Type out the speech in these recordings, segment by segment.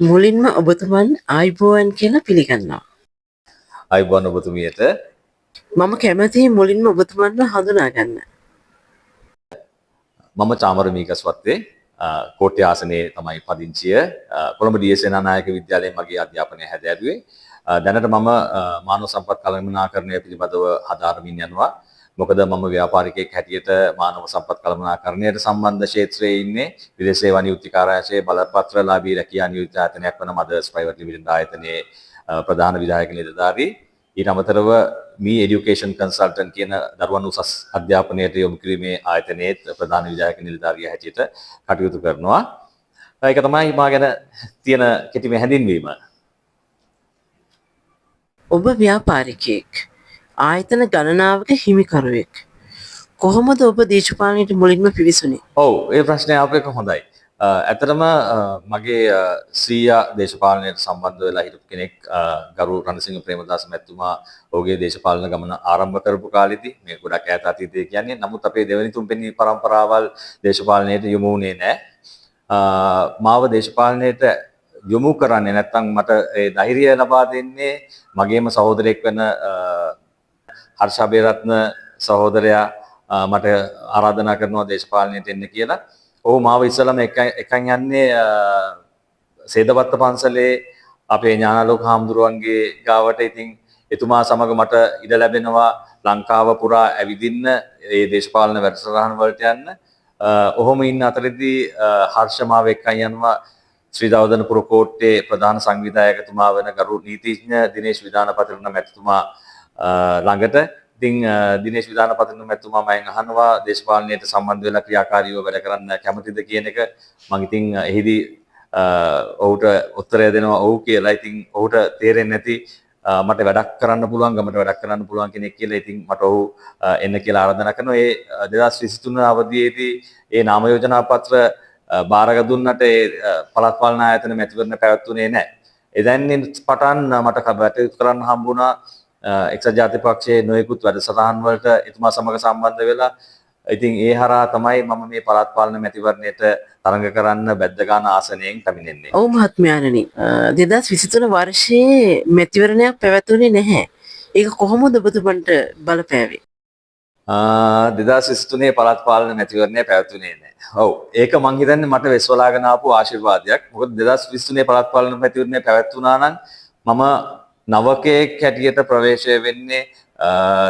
මුලින්ම ඔබතුමන් ආයුබෝවන් කියලා පිළිගන්නවා. අයිබෝන් ඔබතුමියට මම කැමතියි මුලින්ම ඔබතුමන්ව හඳුනා ගන්න. මම චාමර මීකස්වත්තේ කෝට්ටේ ආසනයේ තමයි පදිංචිය. කොළඹ ඩී.එස්. සේනානායක විද්‍යාලයෙන් මගේ අධ්‍යාපනය හැදෑරුවේ. දැනට මම මානව සම්පත් කළමනාකරණය පිළිබඳව හදාරමින් යනවා. මොකද මම ව්‍යාපාරිකයෙක් හැටියට මානව සම්පත් කළමනාකරණයට සම්බන්ධ ක්ෂේත්‍රයේ ඉන්නේ. විදේශ සේවා නියුක්ති කාර්යාංශයේ බලපත්‍රලාභී රැකියා නියුක්ති ආයතනයක් වන මදර්ස් ප්‍රයිවට් ලිමිටඩ් ආයතනයේ ප්‍රධාන විධායක නිලධාරී. ඊට අමතරව මේ එඩියුකේෂන් කන්සල්ටන්ට් කියන දරුවන් උසස් අධ්‍යාපනයට යොමු කිරීමේ ආයතනයේ ප්‍රධාන විධායක නිලධාරියා හැටියට කටයුතු කරනවා. ඒක තමයි මා ගැන තියෙන කෙටිම හැඳින්වීම. ඔබ ව්‍යාපාරිකයෙක්. ආයතන ගණනාවක හිමිකරුවෙක්. කොහොමද ඔබ දේශපාලනයට මුලින්ම පිවිසුනේ? ඔව් ඒ ප්‍රශ්නේ ආපු එක හොඳයි. ඇත්තටම මගේ සීයා දේශපාලනයට සම්බන්ධ වෙලා හිටපු කෙනෙක් ගරු රණසිංහ ප්‍රේමදාස මැතිතුමා ඔහුගේ දේශපාලන ගමන ආරම්භ කරපු කාලෙදී මේ ගොඩක් ඈත අතීතයේ කියන්නේ. නමුත් අපේ දෙවෙනි තුන්වෙනි පරම්පරාවල් දේශපාලනයට යොමු වුණේ නැහැ. මාව දේශපාලනයට යොමු කරන්නේ නැත්නම් මට ඒ ධෛර්යය ලබා දෙන්නේ මගේම සහෝදරයෙක් වෙන හර්ෂ අබේරත්න සහෝදරයා මට ආරාධනා කරනවා දේශපාලනයට එන්න කියලා. ඔහු මාව ඉස්සලම එකන් යන්නේ සේදවත්ත පන්සලේ අපේ ඥානාලෝක හාමුදුරුවන්ගේ ගාවට. ඉතින් එතුමා සමග මට ඉඩ ලැබෙනවා ලංකාව පුරා ඇවිදින්න ඒ දේශපාලන වැඩසටහන් වලට යන්න. ඔහොම ඉන්න අතරෙදී හර්ෂ මාව එක්කන් යනවා ශ්‍රී දවදනපුර කෝට්ටේ ප්‍රධාන සංවිධායකතුමා වෙන ගරු නීතිඥ දිනේෂ් විධානපතිරණ මැතිතුමා ළඟට. ඉතින් දිනේෂ් විධානපතිරණ මැතිතුමා මගෙන් අහනවා දේශපාලනයට සම්බන්ධ වෙලා ක්‍රියාකාරීව වැඩ කරන්න කැමතිද කියන එක. මම ඉතින් එහිදී ඔහුට උත්තරය දෙනවා ඔව් කියලා. ඉතින් ඔහුට තේරෙන්නේ නැති මට වැඩක් කරන්න පුළුවන් ගමට වැඩක් කරන්න පුළුවන් කෙනෙක් කියලා. ඉතින් මට ඔහු එන්න කියලා ආරාධනා කරනවා. ඒ 2023 අවදියේදී ඒ නාම යෝජනා පත්‍ර බාරග දුන්නට ඒ පළාත් පාලන ආයතන මැතිවරණ පැවැත්වුණේ නැහැ. එදැන්නින් පටන් මට කටයුතු කරන්න හම්බුණා එක්සත් ජාතික පක්ෂයේ නොයෙකුත් වැඩසටහන් වලට එතුමා සමග සම්බන්ධ වෙලා. ඉතින් ඒ හරහා තමයි මම මේ පළාත් පාලන මැතිවරණයට තරඟ කරන්න බැද්දගාන ආසනයෙන් පැමිණෙන්නේ. ඔව් මහත්මයාණනි 2023 වර්ෂයේ මැතිවරණයක් පැවැතුනේ නැහැ. ඒක කොහොමද ඔබතුමන්ට බලපෑවේ? 2023 පළාත් පාලන මැතිවරණය පැවැතුනේ නැහැ. ඔව් ඒක මං හිතන්නේ මට වෙස්වලාගෙන ආපු ආශිර්වාදයක්. මොකද 2023 පළාත් පාලන මැතිවරණය පැවැත්වුණා නම් මම නවකයෙක් හැටියට ප්‍රවේශය වෙන්නේ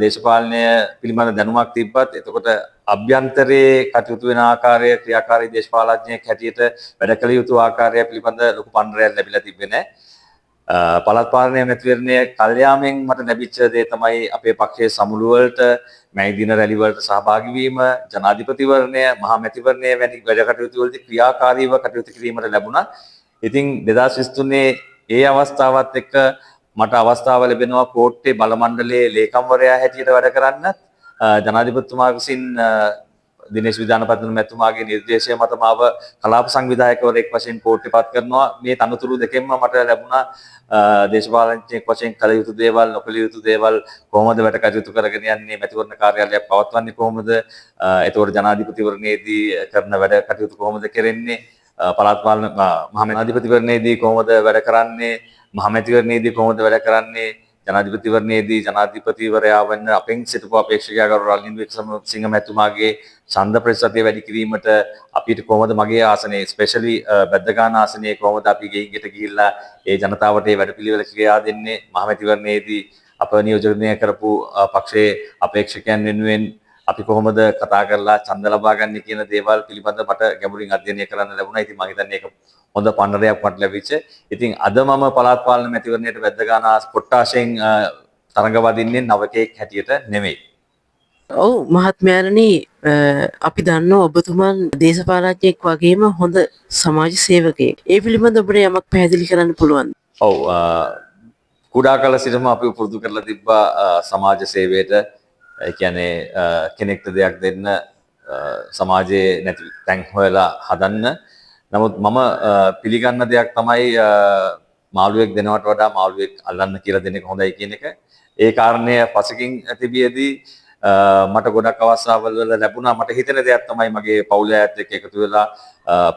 දේශපාලනය පිළිබඳ දැනුමක් තිබ්බත් එතකොට අභ්‍යන්තරයේ කටයුතු වෙන ආකාරය ක්‍රියාකාරී දේශපාලඥයෙක් හැටියට වැඩ කළ යුතු ආකාරය පිළිබඳ ලොකු පන්නරයක් ලැබිලා තිබෙන්නේ නැහැ. පළාත් පාලනය මැතිවරණය කල්යාමෙන් මට ලැබිච්ච දේ තමයි අපේ පක්ෂයේ සමුළු වලට මැයි දින රැලි වලට සහභාගී වීම, ජනාධිපතිවරණය, මහා මැතිවරණය වැනි වැඩ කටයුතු වලදී ක්‍රියාකාරීව කටයුතු කිරීමට ලැබුණා. ඉතින් 2023 ඒ අවස්ථාවත් එක්ක මට අවස්ථාව ලැබෙනවා කෝට්ටේ බල මණ්ඩලයේ ලේකම්වරයා හැටියට වැඩ කරන්න. ජනාධිපතිතුමා විසින් දිනේෂ් විධානපතිතුමා මැතිතුමාගේ නිර්දේශය මත මාව කලාප සංවිධායකවරයෙක් වශයෙන් කෝට්ටේපත් කරනවා. මේ තනතුරු දෙකෙන්ම මට ලැබුණා දේශපාලනඥයෙක් වශයෙන් කළ යුතු දේවල්, නොකළ යුතු දේවල් කොහොමද වැඩ කටයුතු කරගෙන යන්නේ, මැතිවරණ කාර්යාලයක් පවත්වන්නේ කොහොමද, එතකොට ජනාධිපතිවරණයේදී කරන වැඩ කටයුතු කොහොමද කෙරෙන්නේ, පළාත් පාලන මහා මැතිවරණයේදී කොහොමද වැඩ කරන්නේ, මහා මැතිවරණයේදී කොහොමද වැඩ කරන්නේ, ජනාධිපතිවරණයේදී ජනාධිපතිවරයා වන අපෙන් සිටපු අපේක්ෂකයා ගරු රනිල් වික්‍රමසිංහ මැතිතුමාගේ ඡන්ද ප්‍රතිශතය වැඩි කිරීමට අපිට කොහොමද මගේ ආසනයේ ස්පෙෂලි බද්දගාන ආසනයේ කොහොමද අපි ගෙයින් ගෙට ගිහිල්ලා ඒ ජනතාවට ඒ වැඩපිළිවෙල කියා දෙන්නේ, මහා මැතිවරණයේදී අප නියෝජනය කරපු පක්ෂයේ අපේක්ෂකයන් වෙනුවෙන් අපි කොහොමද කතා කරලා ඡන්ද ලබා ගන්න කියන දේවල් පිළිබඳව මට ගැඹුරින් අධ්‍යයනය කරන්න ලැබුණා. ඉතින් මම හිතන්නේ ඒක හොඳ පන්නරයක් මට ලැබිච්ච. ඉතින් අද මම පළාත් පාලන මැතිවරණයට වැද්දගාන කොට්ටාශයෙන් තරඟ වදින්නේ නවකයෙක් හැටියට නෙමෙයි. ඔව් මහත්මයාණනි අපි දන්නවා ඔබතුමන් දේශපාලනඥයෙක් වගේම හොඳ සමාජ සේවකයෙක්. ඒ පිළිබඳව ඔබට යමක් පැහැදිලි කරන්න පුළුවන්ද? ඔව් කුඩා කල සිටම අපි පුරුදු කරලා තිබ්බා සමාජ සේවයට. ඒ කියන්නේ කෙනෙක්ට දෙයක් දෙන්න සමාජයේ නැති තැන් හොයලා හදන්න. නමුත් මම පිළිගන්න දෙයක් තමයි මාළුවෙක් දෙනවට වඩා මාළුවෙක් අල්ලන්න කියලා දෙන එක හොඳයි කියන එක. ඒ කාරණය පසකින් තිබියදී මට ගොඩක් අවස්ථාවල් වල ලැබුණා. මට හිතෙන දෙයක් තමයි මගේ පවුලේ අයත් එක්ක එකතු වෙලා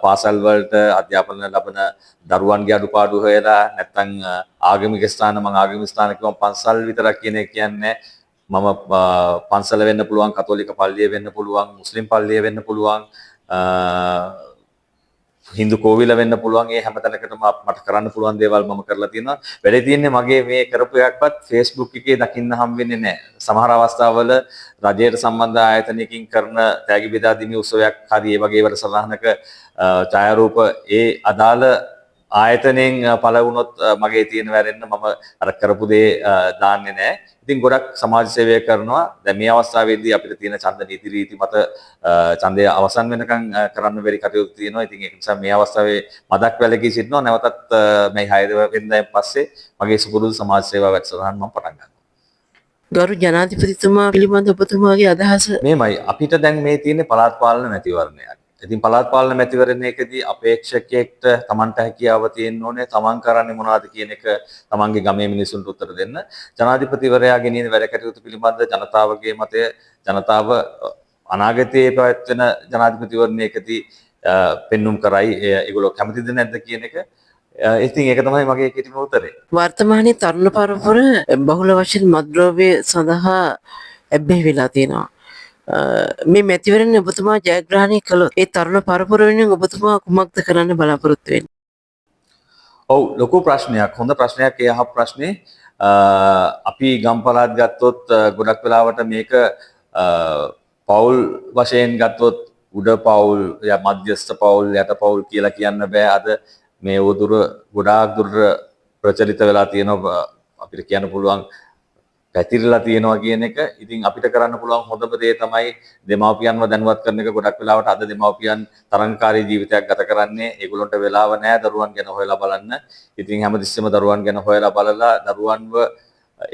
පාසල් වලට අධ්‍යාපන ලබන දරුවන්ගේ අඩුපාඩු හොයලා නැත්නම් ආගමික ස්ථාන මම ආගමික ස්ථාන කිව්වම පන්සල් විතරක් කියන එක කියන්නේ මම පන්සල වෙන්න පුළුවන්, කතෝලික පල්ලිය වෙන්න පුළුවන්, මුස්ලිම් පල්ලිය වෙන්න පුළුවන්, හින්දු කෝවිල වෙන්න පුළුවන්. ඒ හැම තැනකටම මට කරන්න පුළුවන් දේවල් මම කරලා තියෙනවා. වැඩේ තියෙන්නේ මගේ මේ කරපු එකක්වත් Facebook එකේ දකින්න හම් වෙන්නේ නැහැ. සමහර අවස්ථාවල රජයට සම්බන්ධ ආයතනයකින් කරන තෑගි බෙදා දීමේ උත්සවයක් හරි ඒ වගේ වැඩසටහනක ඡායාරූප ඒ අදාළ ආයතනයෙන් පළ වුණොත් මගේ තියෙන වැරෙන්න මම අර කරපු දේ දාන්නේ නැහැ. ඉතින් ගොඩක් සමාජ සේවය කරනවා. දැන් මේ අවස්ථාවේදී අපිට තියෙන ඡන්ද නීති රීති මත ඡන්දය අවසන් වෙනකන් කරන්න බැරි කටයුතු තියෙනවා. ඉතින් ඒක නිසා මේ අවස්ථාවේ මදක් වැලකී සිටිනවා. නැවතත් මේ 6 වෙනිදාන් පස්සේ මගේ සුපුරුදු සමාජ සේවා වැඩසටහන මම පටන් ගන්නවා. ගරු ජනාධිපතිතුමා පිළිබඳ ඔබතුමාගේ අදහස මේමයි අපිට දැන් මේ තියෙන්නේ පළාත් පාලන මැතිවරණයක්. ඉතින් පළාත් පාලන මැතිවරණයකදී අපේක්ෂකයෙක්ට Tamanට හැකියාව තියෙන්න ඕනේ Taman කරන්නේ මොනවද කියන එක Tamanගේ ගමේ මිනිසුන්ට උත්තර දෙන්න. ජනාධිපතිවරයා ගෙනියන වැඩ කටයුතු පිළිබඳ ජනතාවගේ මතය ජනතාව අනාගතයේ පැවැත්වෙන ජනාධිපතිවරණයකදී පෙන්눔 කරයි. ඒගොල්ලෝ කැමතිද නැද්ද කියන එක. ඉතින් ඒක තමයි මගේ කෙටිම උත්තරේ. වර්තමානයේ තරුණ පරපුර බහුල වශයෙන් මත්ද්‍රව්‍ය සඳහා ඇබ්බැහි වෙලා තියෙනවා. මේ මැතිවරණ ඔබතුමා ජයග්‍රහණය කළොත් ඒ තරුණ පරපුර වෙනුවෙන් ඔබතුමා කුමක්ද කරන්න බලාපොරොත්තු වෙන්නේ? ඔව් ලොකු ප්‍රශ්නයක්. හොඳ ප්‍රශ්නයක්. ඒ අහපු ප්‍රශ්නේ අපි ගම් පළාත් ගත්තොත් ගොඩක් වෙලාවට මේක පවුල් වශයෙන් ගත්තොත් උඩ පවුල්, මධ්‍යස්ථ පවුල්, යට පවුල් කියලා කියන්න බෑ. අද මේ උදුර ගොඩාක් දුරට ප්‍රචලිත වෙලා තියෙනවා. අපිට කියන්න පුළුවන් පැතිරලා තියෙනවා කියන එක. ඉතින් අපිට කරන්න පුළුවන් හොඳම දේ තමයි දෙමාපියන්ව දැනුවත් කරන එක. ගොඩක් වෙලාවට අද දෙමාපියන් තරංකාරී ජීවිතයක් ගත කරන්නේ. ඒගොල්ලොන්ට වෙලාව නැහැ දරුවන් ගැන හොයලා බලන්න. ඉතින් හැමතිස්සෙම දරුවන් ගැන හොයලා බලලා දරුවන්ව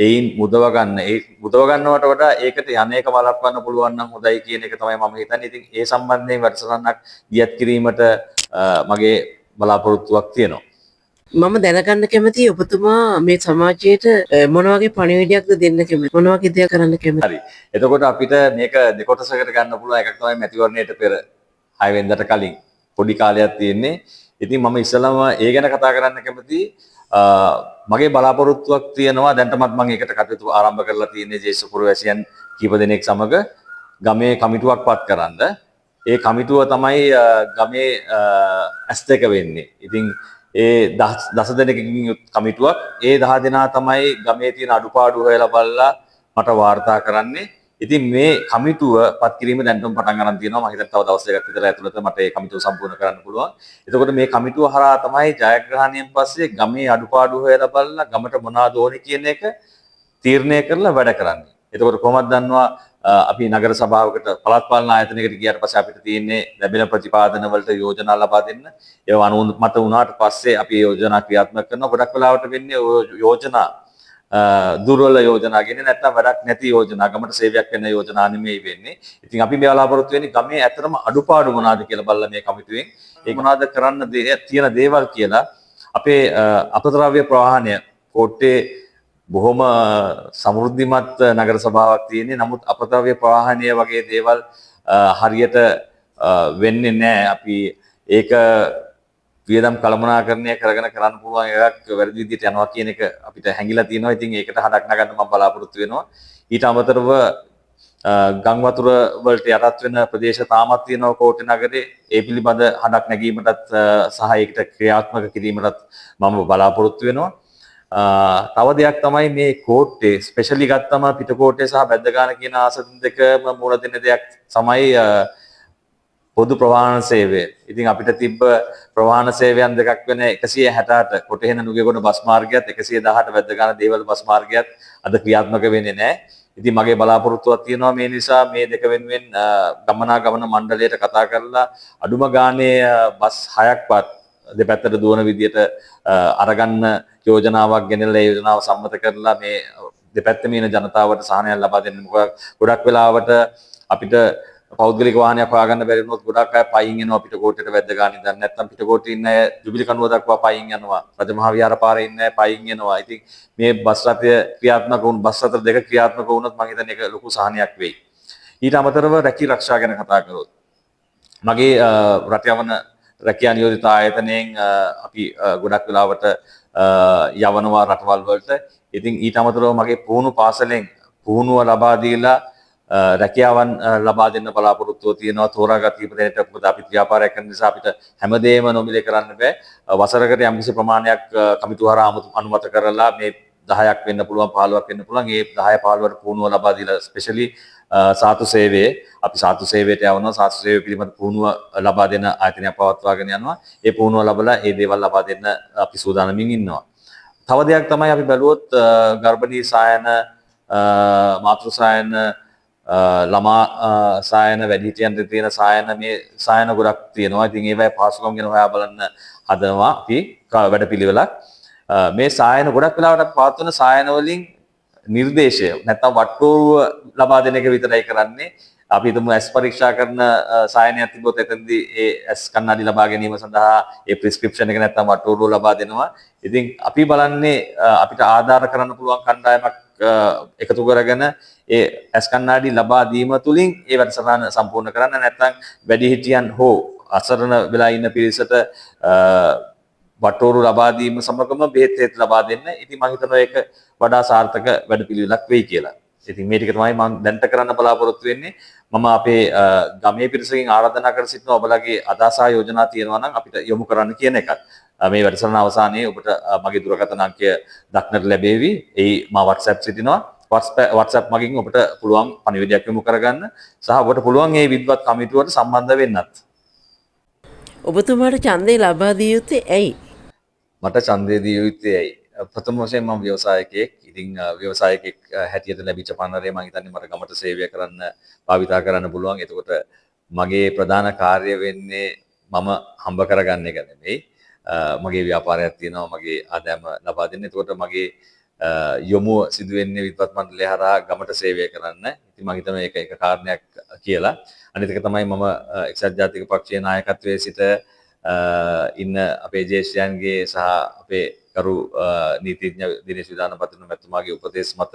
ඒයින් මුදව ගන්න. ඒ මුදව ගන්නවට වඩා ඒකට යන්නේක වළක්වන්න පුළුවන් නම් හොඳයි කියන එක තමයි මම හිතන්නේ. ඉතින් ඒ සම්බන්ධයෙන් වැඩසටහනක් දියත් කිරීමට මගේ බලාපොරොත්තුවක් තියෙනවා. මම දැනගන්න කැමතියි ඔබතුමා මේ සමාජයට මොන වගේ පණිවිඩයක්ද දෙන්න කැමති? මොන වගේ දෙයක් කරන්න කැමති? හරි. එතකොට අපිට මේක දෙකොටසකට ගන්න පුළුවන්. එකක් තමයි මැතිවරණයට පෙර 6 වෙනිදාට කලින් පොඩි කාලයක් තියෙන්නේ. ඉතින් මම ඉස්සලම ඒ ගැන කතා කරන්න කැමතියි. මගේ බලාපොරොත්තුවක් තියෙනවා. දැන්ටමත් මම ඒකට කටයුතු ආරම්භ කරලා තියෙන්නේ ජේෂ්ඨ පුරවැසියන් කීප දෙනෙක් සමග ගමේ කමිටුවක් පත් කරන්න. ඒ කමිටුව තමයි ගමේ S2 වෙන්නේ. ඉතින් ඒ 10 දෙනෙක්ගෙන් යුත් කමිටුවක්. ඒ 10 දෙනා තමයි ගමේ තියෙන අඩුපාඩු හොයලා බලලා මට වාර්තා කරන්නේ. ඉතින් මේ කමිටුව පත් කිරීම දැන්ටම පටන් ගන්න තියෙනවා. මම හිතන්නේ තව දවස් දෙකක් විතර ඇතුළත මට මේ කමිටුව සම්පූර්ණ කරන්න පුළුවන්. එතකොට මේ කමිටුව හරහා තමයි ජයග්‍රහණයෙන් පස්සේ ගමේ අඩුපාඩු හොයලා බලලා ගමට මොනවද ඕනේ කියන එක තීරණය කරලා වැඩ කරන්නේ. එතකොට කොහොමද දන්නවා අපි නගර සභාවකට පළාත් පාලන ආයතනයකට ගියාට පස්සේ අපිට තියෙන්නේ ලැබෙන ප්‍රතිපාදන වලට යෝජනා ලබා දෙන්න. ඒවා අනුමත වුණාට පස්සේ අපි යෝජනා ක්‍රියාත්මක කරනවා. ගොඩක් වෙලාවට වෙන්නේ යෝජනා දුර්වල යෝජනා ගෙන්නේ නැත්නම් වැඩක් නැති යෝජනා, ගමට සේවයක් වෙන යෝජනා නෙමෙයි වෙන්නේ. ඉතින් අපි මේ බලාපොරොත්තු වෙන්නේ ගමේ ඇත්තටම අඩුපාඩු මොනවාද කියලා බලලා මේ කමිටුවෙන් ඒක මොනවාද කරන්න තියෙන දේවල් කියලා අපේ අපද්‍රව්‍ය ප්‍රවාහනය කෝට්ටේ බොහොම සමෘද්ධිමත් නගර සභාවක් තියෙන්නේ. නමුත් අපද්‍රව්‍ය ප්‍රවාහනය වගේ දේවල් හරියට වෙන්නේ නැහැ. අපි ඒක වියදම් කළමනාකරණය කරගෙන කරන්න පුළුවන් එකක් වැරදි විදිහට යනවා කියන එක අපිට හැංගිලා තියෙනවා. ඉතින් ඒකට හඩක් නගන්න මම බලාපොරොත්තු වෙනවා. ඊට අමතරව ගම් වතුර වලට යටත් වෙන ප්‍රදේශ තාමත් තියෙනවා කෝට්ටේ නගරේ. ඒ පිළිබඳ හඩක් නැගීමටත් සහ ඒකට ක්‍රියාත්මක කිරීමටත් මම බලාපොරොත්තු වෙනවා. තව දෙයක් තමයි මේ කෝට්ටේ ස්පෙෂලි ගත්තම පිටකෝට්ටේ සහ බැද්දගාන කියන ආසන දෙකම මුණ දෙන දෙයක් තමයි පොදු ප්‍රවාහන සේවය. ඉතින් අපිට තිබ්බ ප්‍රවාහන සේවයන් දෙකක් වෙන 168 කොටහෙන නුගේගොඩ බස් මාර්ගයත් 118 වැද්දගාන දේවල් බස් මාර්ගයත් අද ක්‍රියාත්මක වෙන්නේ නැහැ. ඉතින් මගේ බලාපොරොත්තුවක් තියෙනවා මේ නිසා මේ දෙක වෙනුවෙන් ගමනාගමන මණ්ඩලයට කතා කරලා අඩුම ගානේ බස් 6ක්වත් දෙපැත්තට දුවන විදියට අරගන්න යෝජනාවක් ගෙනල්ලා ඒ යෝජනාව සම්මත කරලා මේ දෙපැත්තම ඉන්න ජනතාවට සහනයක් ලබා දෙන්න. මොකද ගොඩක් වෙලාවට අපිට පෞද්ගලික වාහනයක් හොයාගන්න බැරි වුණොත් ගොඩක් අය පයින් එනවා පිටකොට්ටේට වැද්දගාන ඉඳන්. නැත්නම් පිටකොට්ටේ ඉන්න අය ජුබිලි කනුව දක්වා පයින් යනවා. රජමහා විහාර පාරේ ඉන්න අය පයින් එනවා. ඉතින් මේ බස් රථය ක්‍රියාත්මක වුණ බස් රථ දෙක ක්‍රියාත්මක වුණොත් මම හිතන්නේ ඒක ලොකු සහනයක් වෙයි. ඊට අමතරව රැකී රක්ෂා ගැන කතා කරොත් මගේ රට යවන රැකියා නියෝජිත ආයතනයෙන් අපි ගොඩක් වෙලාවට යවනවා රටවල් වලට. ඉතින් ඊට අමතරව මගේ පුහුණු පාසලෙන් පුහුණුව ලබා දීලා රැකියාවන් ලබා දෙන්න බලාපොරොත්තුව තියෙනවා තෝරාගත් කීප දෙනෙක්ට. මොකද අපි ව්‍යාපාරයක් කරන නිසා අපිට හැමදේම නොමිලේ කරන්න බෑ. වසරකට යම්කිසි ප්‍රමාණයක් කමිටුහරා අනුමත කරලා මේ 10ක් වෙන්න පුළුවන් 15ක් වෙන්න පුළුවන්. ඒ 10 15ට පුහුණුව ලබා දීලා ස්පෙෂලි සාතු සේවයේ අපි සාතු සේවයට යවනවා. සාතු සේවය පිළිබඳ පුහුණුව ලබා දෙන ආයතනයක් පවත්වාගෙන යනවා. ඒ පුහුණුව ලබලා ඒ දේවල් ලබා දෙන්න අපි සූදානමින් ඉන්නවා. තව දෙයක් තමයි අපි බැලුවොත් ගර්භණී සායන මාතෘ සායන ළමා සායන වැඩිහිටියන්ට තියෙන සායන මේ සායන ගොඩක් තියෙනවා. ඉතින් ඒවයි පහසුකම් ගැන හොයා බලන්න හදනවා අපි වැඩපිළිවෙලක්. මේ සායන ගොඩක් වෙලාවට අපි පවත්වන සායන වලින් නිර්දේශය නැත්නම් වට්ටෝරුව ලබා දෙන එක විතරයි කරන්නේ. අපි හිතමු ඇස් පරීක්ෂා කරන සායනයක් තිබ්බොත් එතනදී ඒ ඇස් කණ්ණාඩි ලබා ගැනීම සඳහා ඒ ප්‍රෙස්ක්‍රිප්ෂන් එක නැත්නම් වට්ටෝරුව ලබා දෙනවා. ඉතින් අපි බලන්නේ අපිට ආධාර කරන්න පුළුවන් කණ්ඩායමක් එකතු කරගෙන ඒ ඇස් කණ්ණාඩි ලබා දීම තුලින් ඒ වැඩසටහන සම්පූර්ණ කරන්න. නැත්නම් වැඩිහිටියන් හෝ අසරණ වෙලා ඉන්න පිරිසට වට්ටෝරු ලබා දීම සමගම බෙහෙත් ලබා දෙන්න. ඉතින් මම හිතනවා ඒක වඩා සාර්ථක වැඩපිළිවෙලක් වෙයි කියලා. ඉතින් මේ ටික තමයි මම දැනට කරන්න බලාපොරොත්තු වෙන්නේ. මම අපේ ගමේ පිරිසකින් ආරාධනා කර සිටිනවා ඔබලගේ අදහස් ආ යෝජනා තියෙනවා නම් අපිට යොමු කරන්න කියන එකත්. මේ වැඩසටහන අවසානයේ ඔබට මගේ දුරකථන අංකය දක්නට ලැබෙවි. ඒ මා WhatsApp සිටිනවා. WhatsApp මගින් ඔබට පුළුවන් පණිවිඩයක් යොමු කරගන්න සහ ඔබට පුළුවන් මේ විද්වත් කමිටුවට සම්බන්ධ වෙන්නත්. ඔබතුමාට ඡන්දය ලබා දිය යුත්තේ ඇයි? මට ඡන්දය දිය යුත්තේ ඇයි? ප්‍රථම වශයෙන් මම ව්‍යවසායකයෙක්. ඉතින් ව්‍යවසායකයෙක් හැටියට ලැබිච්ච පන්නරේ මම හිතන්නේ මට ගමට සේවය කරන්න භාවිතා කරන්න පුළුවන්. එතකොට මගේ ප්‍රධාන කාර්ය වෙන්නේ මම හම්බ කරගන්න එක නෙමෙයි. මගේ ව්‍යාපාරයක් තියෙනවා මගේ ආදායම ලබා දෙන්න. එතකොට මගේ යොමුව සිදු වෙන්නේ විද්වත් මණ්ඩලය හරහා ගමට සේවය කරන්න. ඉතින් මම හිතනවා ඒක එක කාරණයක් කියලා. අනිත් එක තමයි මම එක්සත් ජාතික පක්ෂයේ නායකත්වයේ සිට ඉන්න අපේ ජේෂ්ඨයන්ගේ සහ අපේ කරු නීතිඥ දිනේෂ් විධානපතිතුමා මැතිතුමාගේ උපදෙස් මත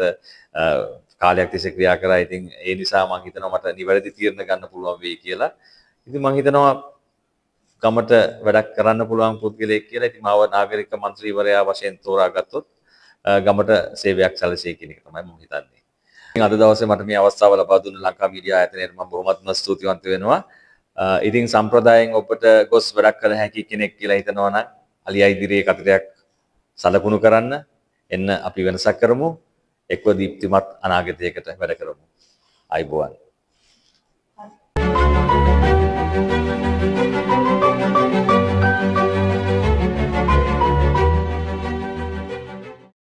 කාලයක් තිස්සේ ක්‍රියා කරා. ඉතින් ඒ නිසා මම හිතනවා මට නිවැරදි තීරණ ගන්න පුළුවන් වෙයි කියලා. ඉතින් මම හිතනවා ගමට වැඩක් කරන්න පුළුවන් පුද්ගලයෙක් කියලා. ඉතින් මාව නාගරික මන්ත්‍රීවරයා වශයෙන් තෝරාගත්තොත් ගමට සේවයක් සැලසෙයි කියන එක තමයි මම හිතන්නේ. ඉතින් අද දවසේ මට මේ අවස්ථාව ලබා දුන්න ලංකා මීඩියා ආයතනයට මම බොහොමත්ම ස්තුතිවන්ත වෙනවා. ඉතින් සම්ප්‍රදායෙන් ඔබට ගොස් වැඩක් කළ හැකි කෙනෙක් කියලා හිතනවා නම් අලියා ඉදිරියේ කතරයක් සලකුණු කරන්න එන්න අපි වෙනසක් කරමු. එක්ව දීප්තිමත් අනාගතයකට වැඩ කරමු. ආයුබෝවන්.